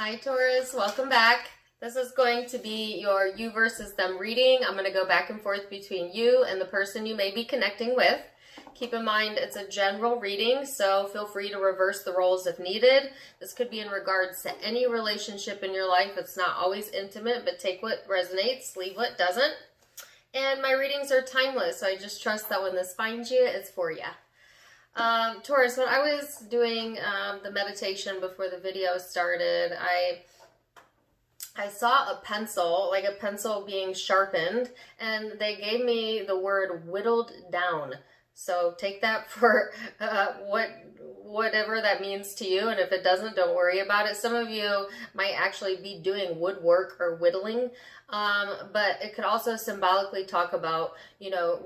Hi Taurus, welcome back. This is going to be your you versus them reading. I'm going to go back and forth between you and the person you may be connecting with. Keep in mind it's a general reading, so feel free to reverse the roles if needed. This could be in regards to any relationship in your life. It's not always intimate, but take what resonates, leave what doesn't. And my readings are timeless, so I just trust that when this finds you, it's for you. Taurus, when I was doing the meditation before the video started, I saw a pencil, like a pencil being sharpened, and they gave me the word whittled down. So take that for whatever that means to you, and if it doesn't, don't worry about it. Some of you might actually be doing woodwork or whittling, but it could also symbolically talk about,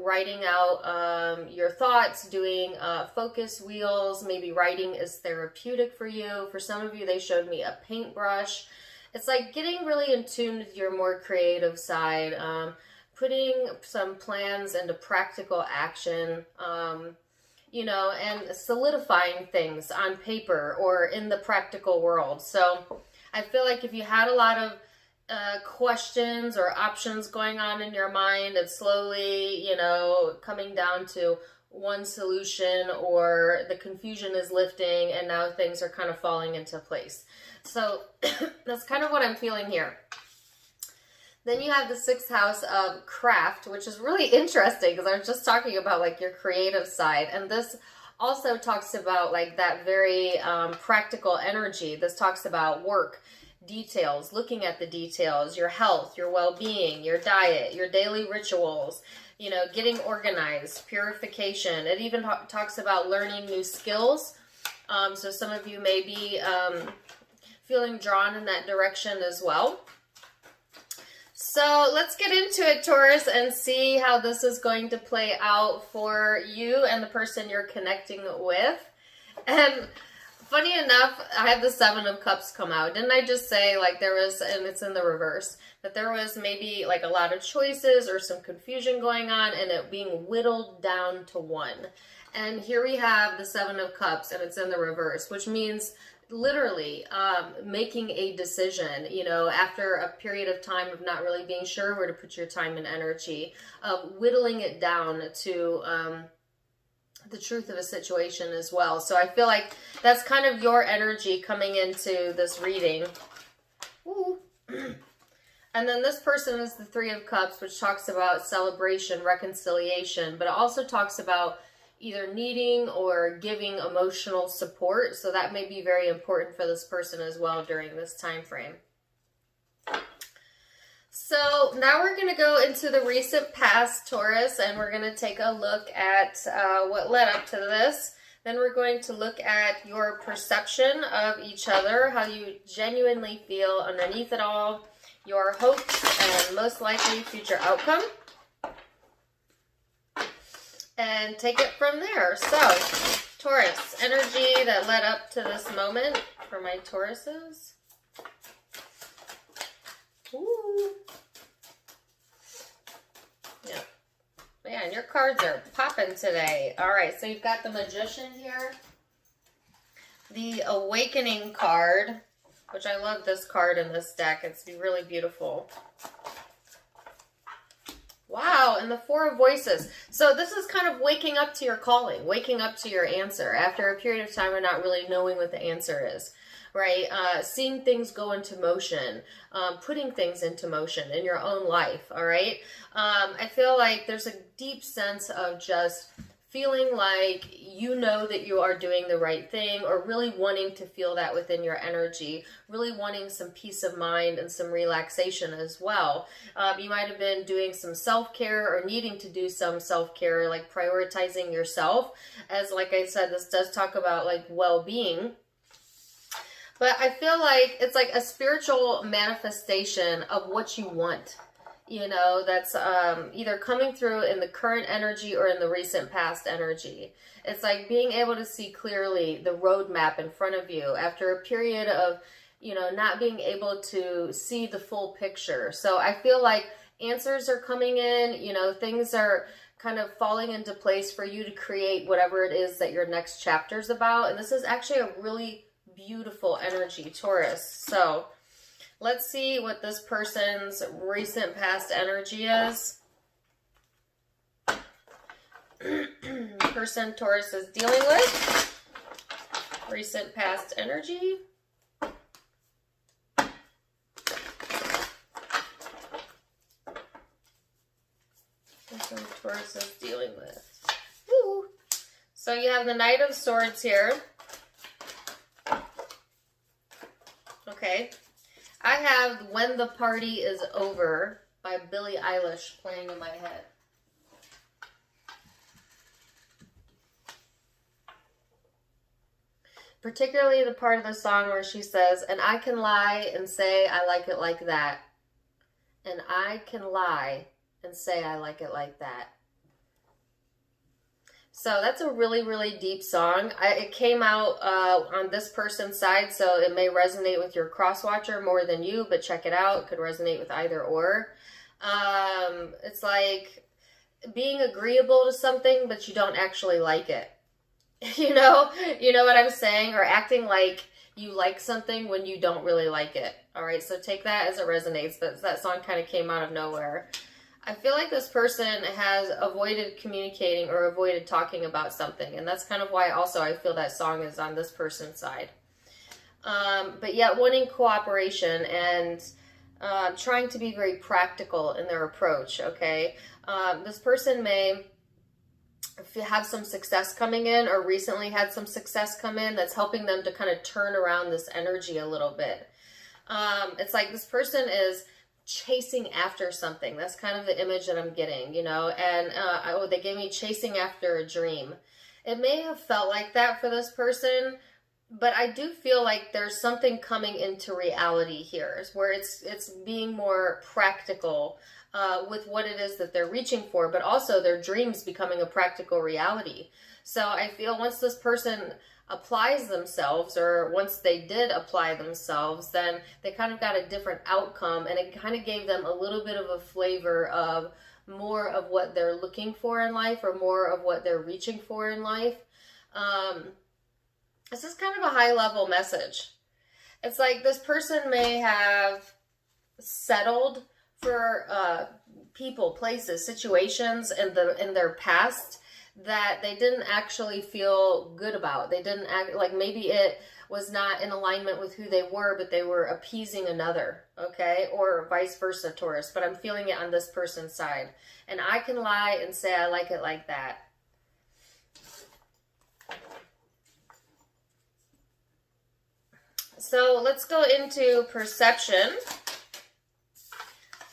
writing out your thoughts, doing focus wheels. Maybe writing is therapeutic for you. For some of you, they showed me a paintbrush. It's like getting really in tune with your more creative side, putting some plans into practical action, and solidifying things on paper or in the practical world. So I feel like if you had a lot of questions or options going on in your mind, it's slowly, coming down to one solution, or the confusion is lifting and now things are kind of falling into place. So that's kind of what I'm feeling here. Then you have the 6th house of craft, which is really interesting because I was just talking about like your creative side. And this also talks about like that very practical energy. This talks about work, details, looking at the details, your health, your well-being, your diet, your daily rituals, getting organized, purification. It even talks about learning new skills. So some of you may be feeling drawn in that direction as well. So let's get into it, Taurus, and see how this is going to play out for you and the person you're connecting with. And funny enough, I had the 7 of Cups come out. Didn't I just say like there was, and it's in the reverse, that there was maybe like a lot of choices or some confusion going on and it being whittled down to 1. And here we have the 7 of Cups and it's in the reverse, which means literally making a decision, after a period of time of not really being sure where to put your time and energy, whittling it down to the truth of a situation as well. So I feel like that's kind of your energy coming into this reading. Ooh. And then this person is the 3 of Cups, which talks about celebration, reconciliation, but it also talks about either needing or giving emotional support. So that may be very important for this person as well during this time frame. So now we're going to go into the recent past, Taurus, and we're going to take a look at what led up to this. Then we're going to look at your perception of each other, how you genuinely feel underneath it all, your hopes, and most likely future outcome. And take it from there. So, Taurus, energy that led up to this moment for my Tauruses. Ooh. Yeah. Man, your cards are popping today. All right, so you've got the Magician here. The Awakening card, which I love this card in this deck. It's really beautiful. Wow, and the 4 of Voices. So this is kind of waking up to your calling, waking up to your answer after a period of time of not really knowing what the answer is, right? Seeing things go into motion, putting things into motion in your own life, all right? I feel like there's a deep sense of just feeling like you know that you are doing the right thing, or really wanting to feel that within your energy, really wanting some peace of mind and some relaxation as well. You might have been doing some self-care or needing to do some self-care, like prioritizing yourself. As like I said, this does talk about like well-being. But I feel like it's like a spiritual manifestation of what you want. That's either coming through in the current energy or in the recent past energy. It's like being able to see clearly the roadmap in front of you after a period of, not being able to see the full picture. So I feel like answers are coming in, things are kind of falling into place for you to create whatever it is that your next chapter is about. And this is actually a really beautiful energy, Taurus. So let's see what this person's recent past energy is. Person Taurus is dealing with. Recent past energy. Person Taurus is dealing with. Woo. So you have the Knight of Swords here. Okay. I have When the Party Is Over by Billie Eilish playing in my head. Particularly the part of the song where she says, and I can lie and say I like it like that. And I can lie and say I like it like that. So that's a really, really deep song. It came out on this person's side, so it may resonate with your Crosswatcher more than you, but check it out. It could resonate with either or. It's like being agreeable to something, but you don't actually like it. You know what I'm saying? Or acting like you like something when you don't really like it. All right, so take that as it resonates, but that song kind of came out of nowhere. I feel like this person has avoided communicating or avoided talking about something, and that's kind of why also I feel that song is on this person's side. But yet wanting cooperation and trying to be very practical in their approach, okay? This person may have some success coming in or recently had some success come in that's helping them to kind of turn around this energy a little bit. It's like this person is chasing after something. That's kind of the image that I'm getting, and they gave me chasing after a dream. It may have felt like that for this person, but I do feel like there's something coming into reality here where it's being more practical with what it is that they're reaching for, but also their dreams becoming a practical reality. So I feel once this person applies themselves, or once they did apply themselves, then they kind of got a different outcome, and it kind of gave them a little bit of a flavor of more of what they're looking for in life, or more of what they're reaching for in life. This is kind of a high level message. It's like this person may have settled for people, places, situations in their past that they didn't actually feel good about. They didn't act like, maybe it was not in alignment with who they were, but they were appeasing another, okay? Or vice versa, Taurus. But I'm feeling it on this person's side. And I can lie and say I like it like that. So let's go into perception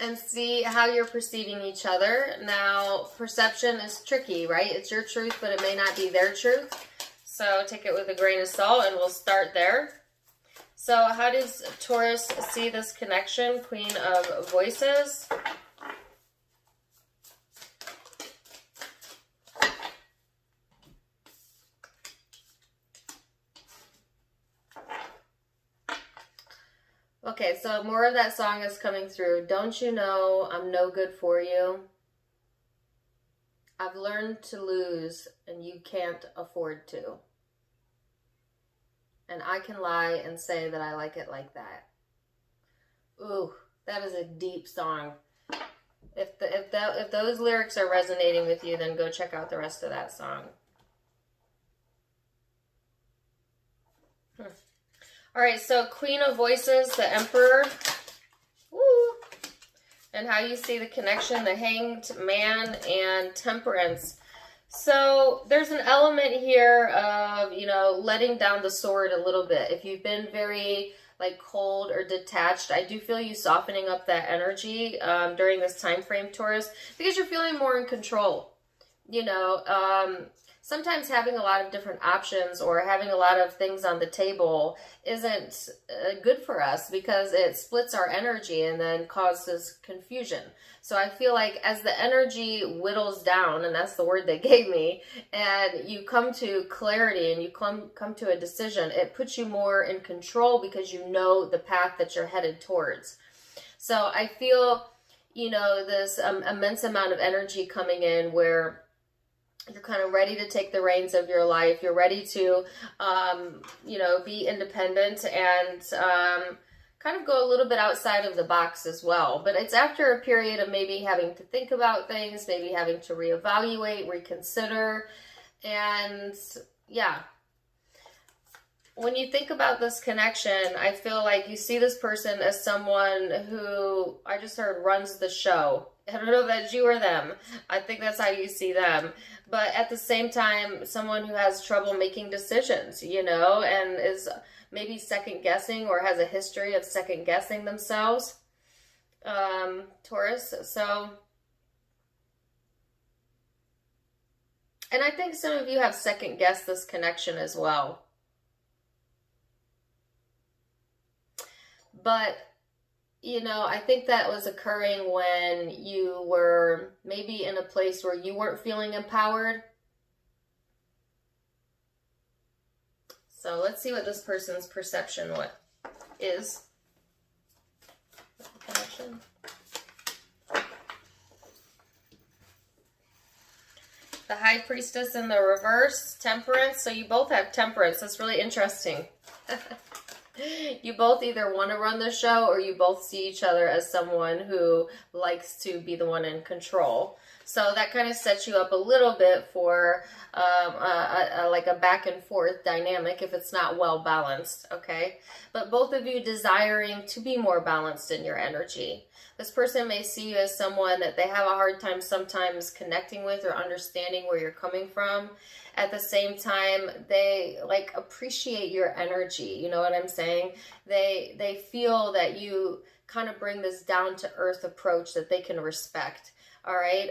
and see how you're perceiving each other. Now, perception is tricky, right? It's your truth, but it may not be their truth. So take it with a grain of salt, and we'll start there. So how does Taurus see this connection? Queen of Voices. Okay, so more of that song is coming through. Don't you know I'm no good for you? I've learned to lose and you can't afford to. And I can lie and say that I like it like that. Ooh, that is a deep song. If those lyrics are resonating with you, then go check out the rest of that song. All right, so Queen of Voices, the Emperor. Woo! And how you see the connection, the Hanged Man and Temperance. So there's an element here of, letting down the sword a little bit. If you've been very cold or detached, I do feel you softening up that energy during this time frame, Taurus, because you're feeling more in control. Sometimes having a lot of different options or having a lot of things on the table isn't good for us, because it splits our energy and then causes confusion. So I feel like as the energy whittles down, and that's the word they gave me, and you come to clarity and you come to a decision, it puts you more in control because you know the path that you're headed towards. So I feel, this immense amount of energy coming in where You're kind of ready to take the reins of your life. You're ready to, you know, be independent and kind of go a little bit outside of the box as well. But it's after a period of maybe having to think about things, maybe having to reevaluate, reconsider, and yeah. When you think about this connection, I feel like you see this person as someone who, I just heard, runs the show. I don't know if that's you or them. I think that's how you see them. But at the same time, someone who has trouble making decisions, you know, and is maybe second guessing or has a history of second guessing themselves. Taurus. So, and I think some of you have second guessed this connection as well. But, you know, I think that was occurring when you were maybe in a place where you weren't feeling empowered. So let's see what this person's perception is. Connection. The High Priestess in the reverse, Temperance. So you both have Temperance. That's really interesting. You both either want to run the show or you both see each other as someone who likes to be the one in control. So that kind of sets you up a little bit for like a back and forth dynamic if it's not well balanced, okay? But both of you desiring to be more balanced in your energy. This person may see you as someone that they have a hard time sometimes connecting with or understanding where you're coming from. At the same time, they like appreciate your energy. You know what I'm saying? They feel that you kind of bring this down to earth approach that they can respect. All right.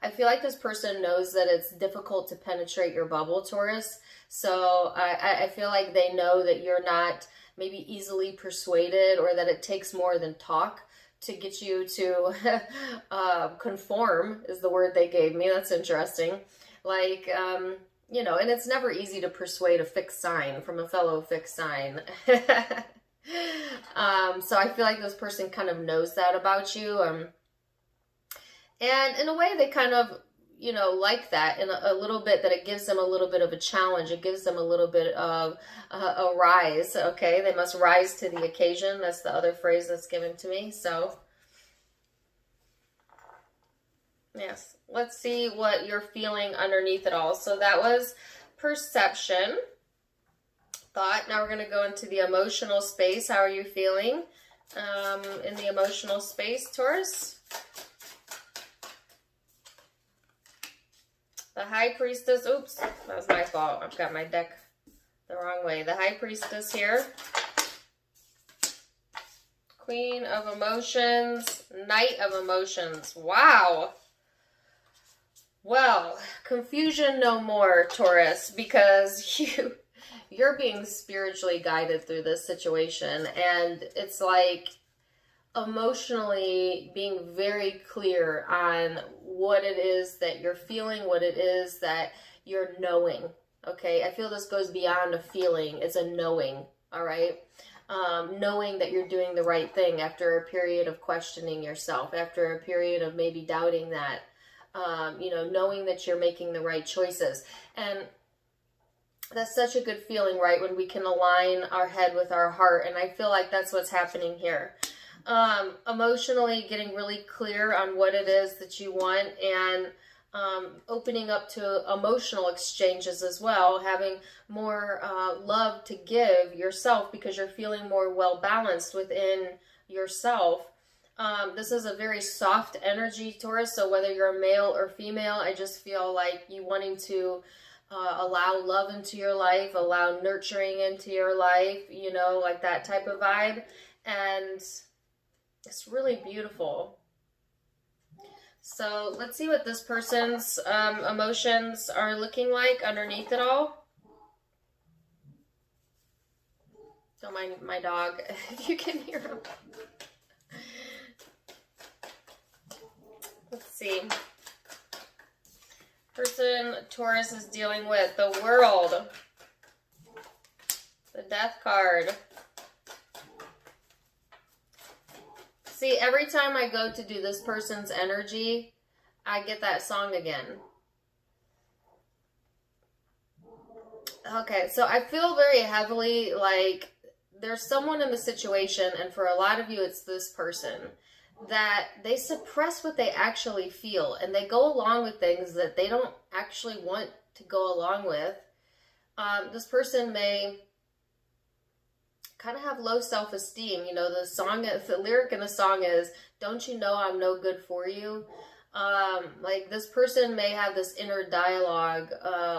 I feel like this person knows that it's difficult to penetrate your bubble, Taurus. So I feel like they know that you're not maybe easily persuaded, or that it takes more than talk to get you to conform is the word they gave me. That's interesting. Like, you know, and it's never easy to persuade a fixed sign from a fellow fixed sign. So I feel like this person kind of knows that about you. And in a way, they kind of, you know, like that in a little bit, that it gives them a little bit of a challenge. It gives them a little bit of a rise, okay? They must rise to the occasion. That's the other phrase that's given to me. So, yes. Let's see what you're feeling underneath it all. So that was perception, thought. Now we're going to go into the emotional space. How are you feeling in the emotional space, Taurus? The High Priestess. Oops, that was my fault. I've got my deck the wrong way. The High Priestess here. Queen of Emotions. Knight of Emotions. Wow. Well, confusion no more, Taurus, because you're being spiritually guided through this situation, and it's like emotionally being very clear on what it is that you're feeling, what it is that you're knowing, okay? I feel this goes beyond a feeling. It's a knowing, all right? Knowing that you're doing the right thing after a period of questioning yourself, after a period of maybe doubting that. You know, knowing that you're making the right choices. And that's such a good feeling, right? When we can align our head with our heart. And I feel like that's what's happening here. Emotionally getting really clear on what it is that you want, and opening up to emotional exchanges as well, having more love to give yourself because you're feeling more well balanced within yourself. This is a very soft energy, Taurus, so whether you're a male or female, I just feel like you wanting to allow love into your life, allow nurturing into your life, you know, like that type of vibe, and it's really beautiful. So let's see what this person's emotions are looking like underneath it all. Don't mind my dog, if you can hear him. Let's see. Person Taurus is dealing with the World. The Death card. See, every time I go to do this person's energy, I get that song again. Okay, so I feel very heavily like there's someone in the situation, and for a lot of you, it's this person, that they suppress what they actually feel and they go along with things that they don't actually want to go along with. This person may kind of have low self-esteem. You know, the lyric in the song is, "Don't you know I'm no good for you?" Like this person may have this inner dialogue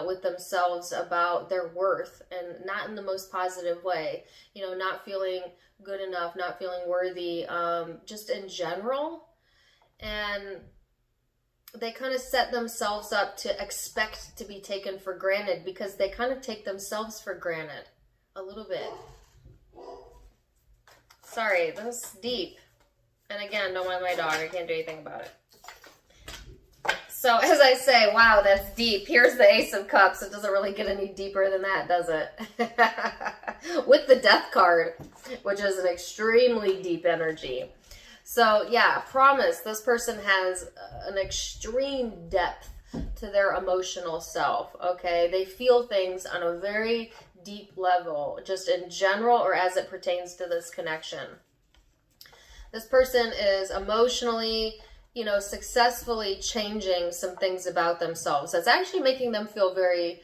with themselves about their worth, and not in the most positive way. You know, not feeling good enough, not feeling worthy, just in general. And they kind of set themselves up to expect to be taken for granted, because they kind of take themselves for granted a little bit. Sorry, that's deep. And again, don't mind my dog. I can't do anything about it. So as I say, wow, that's deep. Here's the Ace of Cups. It doesn't really get any deeper than that, does it? With the Death card, which is an extremely deep energy. So yeah, promise, this person has an extreme depth to their emotional self, okay? They feel things on a very deep level, just in general or as it pertains to this connection. This person is emotionally, you know, successfully changing some things about themselves. That's actually making them feel very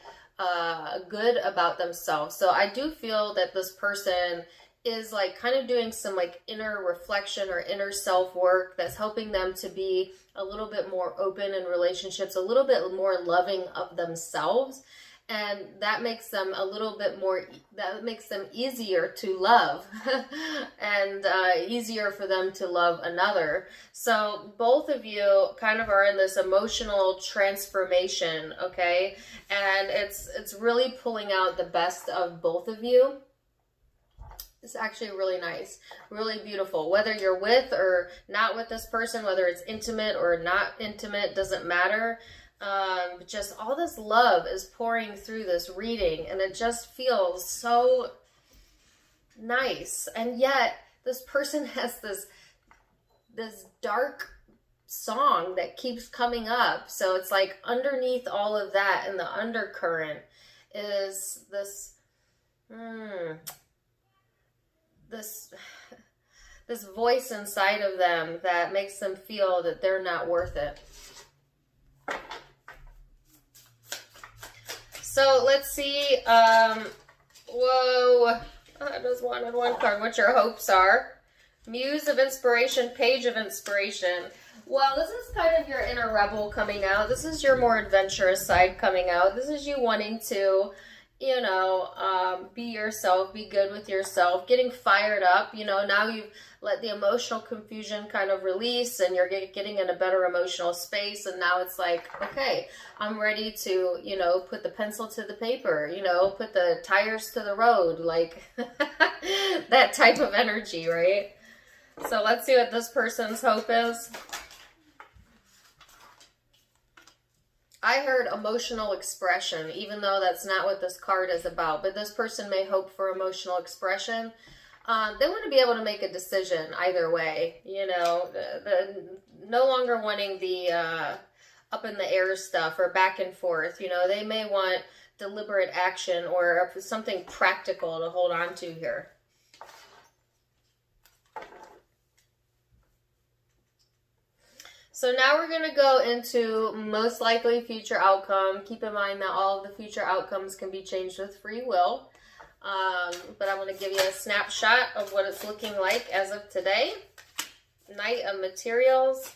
good about themselves. So I do feel that this person is like kind of doing some like inner reflection or inner self work that's helping them to be a little bit more open in relationships, a little bit more loving of themselves. And that makes them a little bit more, that makes them easier to love and easier for them to love another. So both of you kind of are in this emotional transformation, okay? And it's really pulling out the best of both of you. It's actually really nice, really beautiful. Whether you're with or not with this person, whether it's intimate or not intimate, doesn't matter. Just all this love is pouring through this reading, and it just feels so nice. And yet this person has this dark song that keeps coming up. So it's like underneath all of that, and the undercurrent is this this voice inside of them that makes them feel that they're not worth it. So let's see. Whoa. I just wanted one card. What your hopes are. Muse of Inspiration, Page of Inspiration. Well, this is kind of your inner rebel coming out. This is your more adventurous side coming out. This is you wanting to, you know, be yourself, be good with yourself, getting fired up. You know, now you've let the emotional confusion kind of release, and you're getting in a better emotional space. And now it's like, okay, I'm ready to, you know, put the pencil to the paper, you know, put the tires to the road, like that type of energy, right? So let's see what this person's hope is. I heard emotional expression, even though that's not what this card is about. But this person may hope for emotional expression. They want to be able to make a decision either way. You know, no longer wanting the up in the air stuff or back and forth. You know, they may want deliberate action or something practical to hold on to here. So now we're going to go into most likely future outcome. Keep in mind that all of the future outcomes can be changed with free will. But I'm going to give you a snapshot of what it's looking like as of today. Knight of Materials.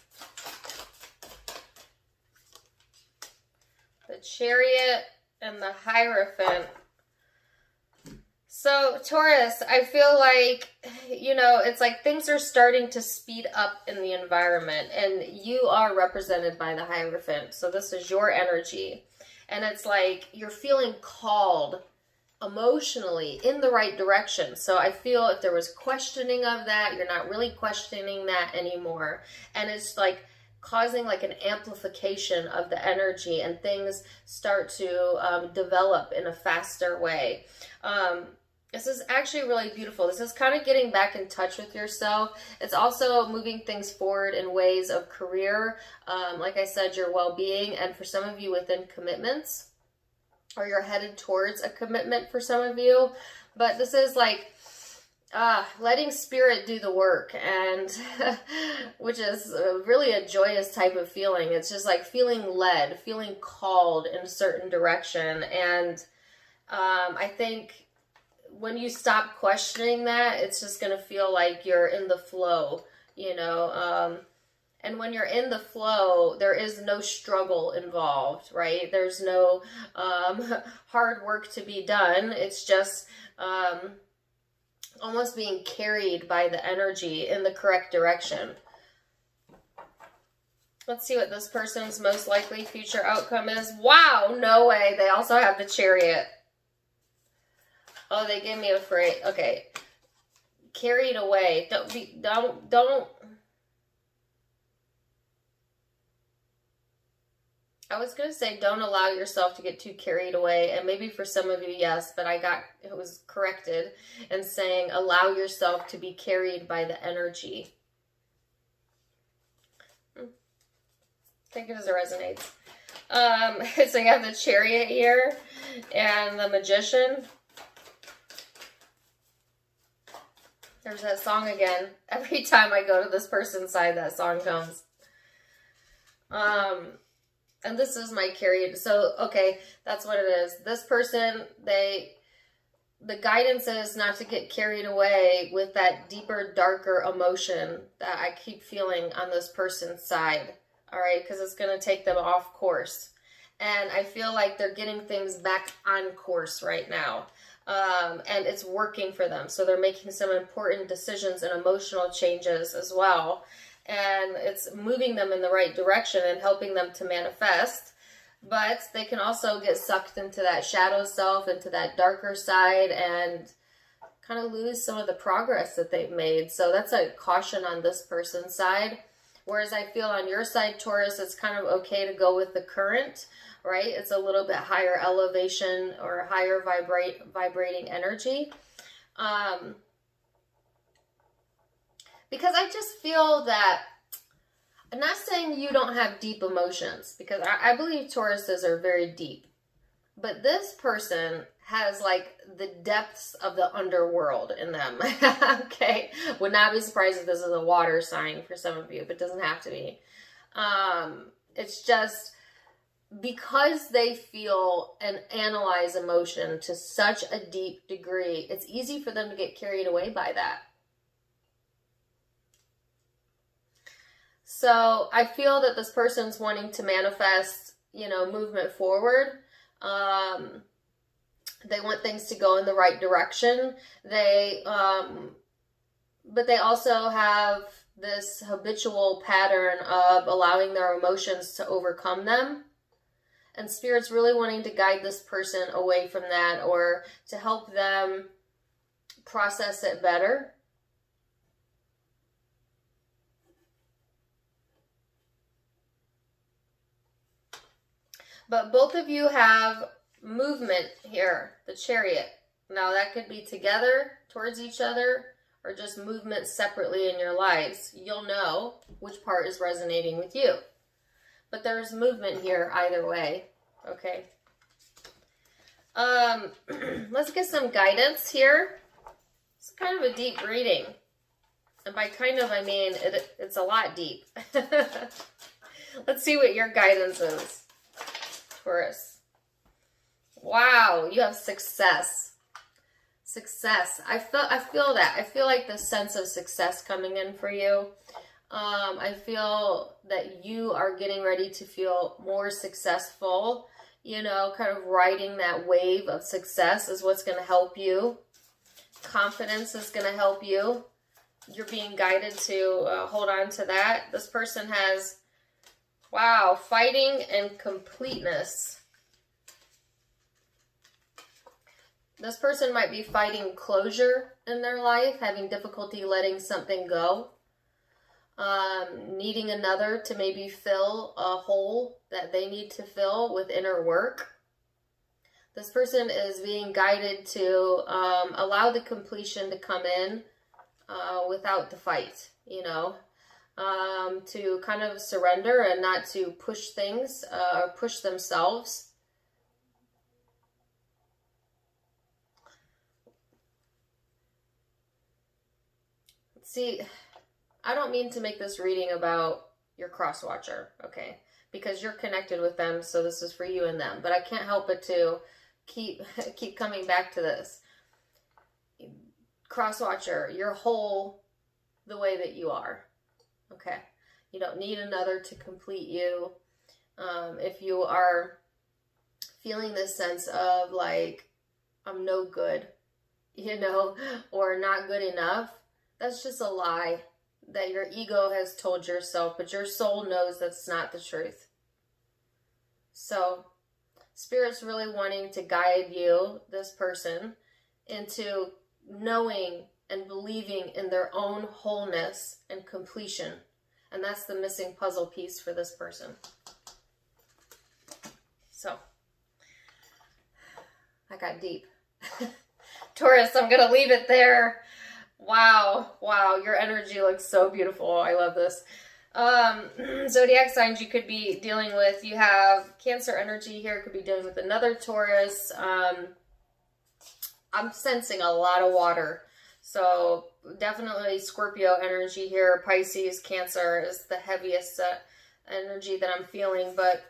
The Chariot and the Hierophant. So, Taurus, I feel like, you know, it's like things are starting to speed up in the environment, and you are represented by the Hierophant. So this is your energy. And it's like you're feeling called emotionally in the right direction. So I feel if there was questioning of that, you're not really questioning that anymore. And it's like causing like an amplification of the energy, and things start to develop in a faster way. This is actually really beautiful. This is kind of getting back in touch with yourself. It's also moving things forward in ways of career. Like I said, your well-being, and for some of you within commitments. or you're headed towards a commitment for some of you. But this is like letting spirit do the work, and which is really a joyous type of feeling. It's just like feeling led, feeling called in a certain direction. And I think when you stop questioning that, it's just going to feel like you're in the flow, you know. And when you're in the flow, there is no struggle involved, right? There's no hard work to be done. It's just almost being carried by the energy in the correct direction. Let's see what this person's most likely future outcome is. Wow, no way. They also have the Chariot. Oh, they gave me a phrase. Okay. Carried away. Don't. I was going to say don't allow yourself to get too carried away, and maybe for some of you, yes, but it was corrected and saying allow yourself to be carried by the energy. Take it as it resonates. So you have the Chariot here and the Magician. There's that song again. Every time I go to this person's side, that song comes. And this is my carried. So, okay, that's what it is. This person, the guidance is not to get carried away with that deeper, darker emotion that I keep feeling on this person's side. All right, because it's going to take them off course. And I feel like they're getting things back on course right now. And it's working for them. So they're making some important decisions and emotional changes as well. And it's moving them in the right direction and helping them to manifest. But they can also get sucked into that shadow self, into that darker side, and kind of lose some of the progress that they've made. So that's a caution on this person's side. Whereas I feel on your side, Taurus, it's kind of okay to go with the current, right? It's a little bit higher elevation or higher vibrating energy. Because I just feel that, I'm not saying you don't have deep emotions, because I believe Tauruses are very deep. But this person has like the depths of the underworld in them. Okay? Would not be surprised if this is a water sign for some of you, but it doesn't have to be. It's just because they feel and analyze emotion to such a deep degree, it's easy for them to get carried away by that. So I feel that this person's wanting to manifest, you know, movement forward. They want things to go in the right direction. But they also have this habitual pattern of allowing their emotions to overcome them. And Spirit's really wanting to guide this person away from that, or to help them process it better. But both of you have movement here, the Chariot. Now that could be together towards each other, or just movement separately in your lives. You'll know which part is resonating with you. But there's movement here either way. Okay. Let's get some guidance here. It's kind of a deep reading. And by kind of, I mean it's a lot deep. Let's see what your guidance is. Taurus. Wow, you have success. Success. I feel that. I feel like the sense of success coming in for you. I feel that you are getting ready to feel more successful. You know, kind of riding that wave of success is what's going to help you. Confidence is going to help you. You're being guided to hold on to that. This person has, wow, fighting and completeness. This person might be fighting closure in their life, having difficulty letting something go. Needing another to maybe fill a hole that they need to fill with inner work. This person is being guided to allow the completion to come in without the fight, you know. To kind of surrender and not to push things or push themselves. see, I don't mean to make this reading about your Crosswatcher, okay? Because you're connected with them, so this is for you and them. But I can't help but to keep coming back to this. Crosswatcher, you're whole the way that you are, okay? You don't need another to complete you. If you are feeling this sense of like, I'm no good, you know, or not good enough, that's just a lie that your ego has told yourself, but your soul knows that's not the truth. So Spirit's really wanting to guide you, this person, into knowing and believing in their own wholeness and completion. And that's the missing puzzle piece for this person. So, I got deep. Taurus, I'm going to leave it there. Wow, your energy looks so beautiful. I love this. Zodiac signs you could be dealing with. You have Cancer energy here. Could be dealing with another Taurus. I'm sensing a lot of water. So definitely Scorpio energy here. Pisces, Cancer is the heaviest energy that I'm feeling. But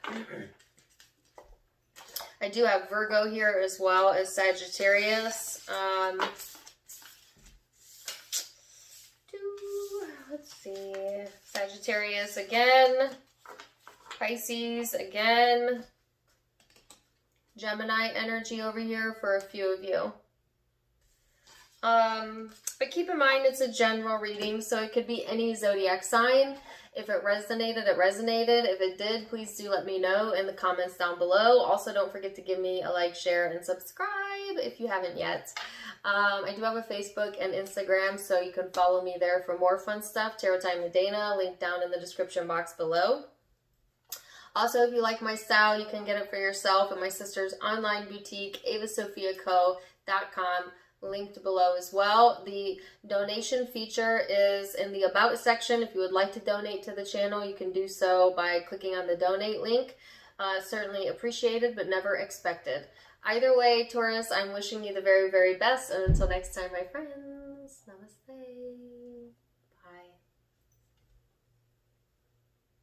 I do have Virgo here as well as Sagittarius. Let's see. Sagittarius again. Pisces again. Gemini energy over here for a few of you. But keep in mind it's a general reading, so it could be any zodiac sign. If it resonated, it resonated. If it did, please do let me know in the comments down below. Also, don't forget to give me a like, share, and subscribe if you haven't yet. I do have a Facebook and Instagram, so you can follow me there for more fun stuff. Tarot Time with Dana, link down in the description box below. Also, if you like my style, you can get it for yourself at my sister's online boutique, avasophiaco.com. Linked below as well. The donation feature is in the About section. If you would like to donate to the channel, you can do so by clicking on the donate link. Certainly appreciated, but never expected. Either way, Taurus, I'm wishing you the very, very best. And until next time, my friends, namaste.